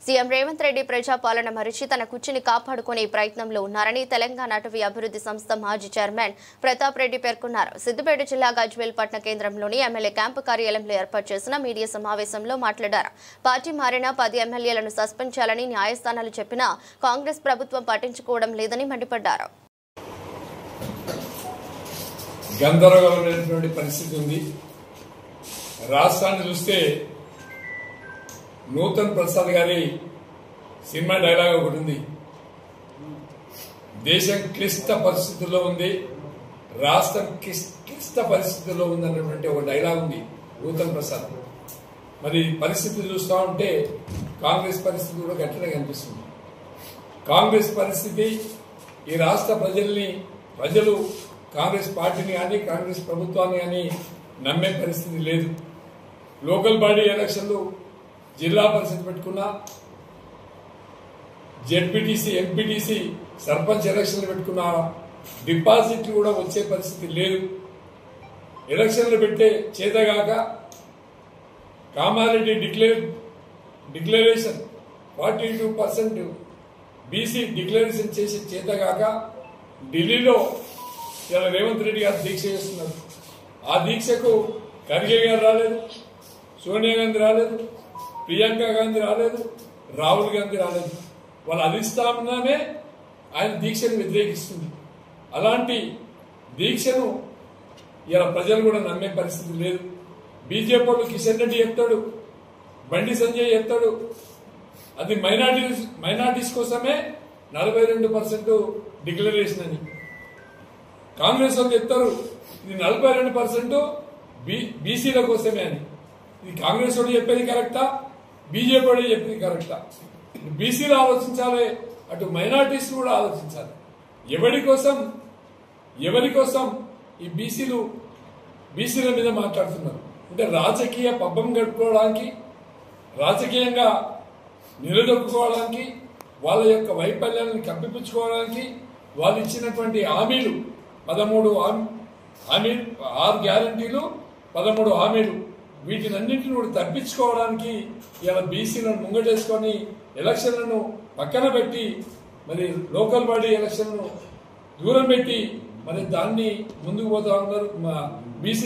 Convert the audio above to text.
CM Revanth Reddy ప్రజాపాలన మరిచి తన కుర్చీని కాపాడుకునే ప్రయత్నంలో ఉన్నారని తెలంగాణ అటవీ అభివృద్ధి సంస్థ మాజీ చైర్మన్ ప్రతాప్ రెడ్డి పేర్కొన్నారు. సిద్దిపేట జిల్లా గజ్వేల్ పట్టణ కేంద్రంలోని ఎమ్మెల్యే క్యాంపు కార్యాలయంలో ఏర్పాటు చేసిన మీడియా సమావేశంలో మాట్లాడారు. పార్టీ మారిన 10 ఎమ్మెల్యేలను సస్పెండ్ చేయాలని న్యాయస్థానాలు చెప్పినా కాంగ్రెస్ ప్రభుత్వం పట్టించుకోవడం లేదని మండిపడ్డారు. గందరగోళమైనటువంటి పరిస్థితి ఉంది. రాష్ట్రాన్ని చూస్తే నూతన్ ప్రసాద్ గారి సినిమా డైలాగ్ ఒకటి ఉంది. దేశం క్లిష్ట పరిస్థితుల్లో ఉంది, రాష్ట్రం క్లిష్ట పరిస్థితుల్లో ఉంది అన్నటువంటి ఒక డైలాగ్ ఉంది నూతన్ ప్రసాద్. మరి పరిస్థితులు చూస్తా ఉంటే కాంగ్రెస్ పరిస్థితి కూడా గట్టిగా కనిపిస్తుంది. కాంగ్రెస్ పరిస్థితి ఈ రాష్ట్ర ప్రజలు కాంగ్రెస్ పార్టీని కానీ కాంగ్రెస్ ప్రభుత్వాన్ని కానీ నమ్మే పరిస్థితి లేదు. లోకల్ బాడీ ఎలక్షన్లు జిల్లా పరిషత్ పెట్టుకున్నా, జెడ్పీటీసీ ఎంపీటీసీ సర్పంచ్ ఎలక్షన్లు పెట్టుకున్నా డిపాజిట్ కూడా వచ్చే పరిస్థితి లేదు. ఎలక్షన్లు పెట్టే చేతగాక కామారెడ్డి డిక్లరేషన్ 42% బీసీ డిక్లరేషన్ చేసి చేతగాక ఢిల్లీలో ఇలా రేవంత్ రెడ్డి గారు దీక్ష చేస్తున్నారు. ఆ దీక్షకు ఖర్గే గారు రాలేదు, సోనియా గాంధీ రాలేదు, ప్రియాంక గాంధీ రాలేదు, రాహుల్ గాంధీ రాలేదు. వాళ్ళ అధిష్టానమే ఆయన దీక్షను వ్యతిరేకిస్తుంది. అలాంటి దీక్షను ఇలా ప్రజలు కూడా నమ్మే పరిస్థితి లేదు. బీజేపీ వాళ్ళు కిషన్ రెడ్డి చెప్తాడు, బండి సంజయ్ చెప్తాడు, అది మైనార్టీస్ కోసమే 42% డిక్లరేషన్ అని. కాంగ్రెస్ వాళ్ళు చెప్తారు ఇది 42% బీసీల కోసమే అని. ఇది కాంగ్రెస్ వాడు చెప్పేది కరెక్టా, బీజేపీ వాడు చెప్పేది కరెక్టా? బీసీలు ఆలోచించాలి, అటు మైనార్టీస్ కూడా ఆలోచించాలి. ఎవరి కోసం ఈ బీసీల మీద మాట్లాడుతున్నారు అంటే రాజకీయ పబ్బం గడుపుకోవడానికి, రాజకీయంగా నిలదొక్కుకోవడానికి, వాళ్ళ యొక్క వైఫల్యాలను కప్పిపుచ్చుకోవడానికి వాళ్ళు ఇచ్చినటువంటి హామీలు 13 హామీలు, 6 గ్యారంటీలు, 13 హామీలు, వీటినన్నింటిని కూడా తప్పించుకోవడానికి ఇలా బీసీలను ముంగటేసుకొని ఎలక్షన్లను పక్కన పెట్టి మరి లోకల్ బాడీ ఎలక్షన్లను దూరం పెట్టి మరి దాన్ని ముందుకు పోతా ఉన్నారు. బీసీ